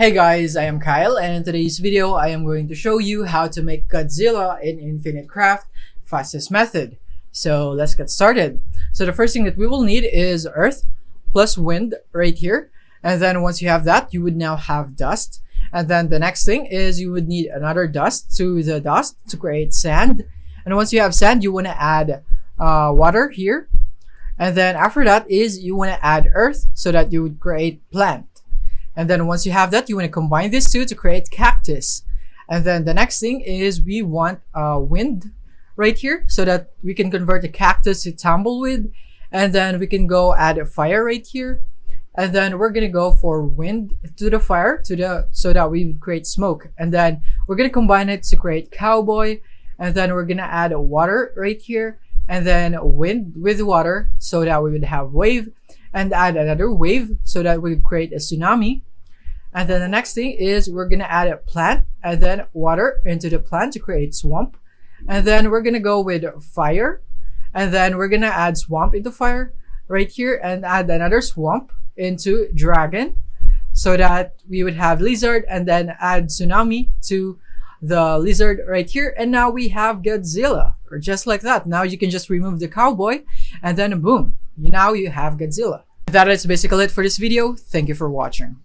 Hey guys, I am Kyle, and in today's video I am going to show you how to make Godzilla in Infinite Craft fastest method. So let's get started. So the first thing that we will need is earth plus wind right here, and then once you have that you would now have dust, and then the next thing is you would need another dust to create sand, and once you have sand you want to add water here, and then after that is you want to add earth so that you would create plant. And then once you have that, you want to combine these two to create cactus. And then the next thing is we want wind right here so that we can convert the cactus to tumbleweed. And then we can go add a fire right here. And then we're gonna go for wind to the fire so that we would create smoke. And then we're gonna combine it to create cowboy. And then we're gonna add water right here. And then wind with water so that we would have wave. And add another wave so that we would create a tsunami. And then the next thing is we're gonna add a plant and then water into the plant to create swamp. And then we're gonna go with fire, and then we're gonna add swamp into fire right here and add another swamp into dragon so that we would have lizard, and then add tsunami to the lizard right here, and now we have Godzilla, or just like that. Now you can just remove the cowboy and then boom, now you have Godzilla. That is basically it for this video. Thank you for watching.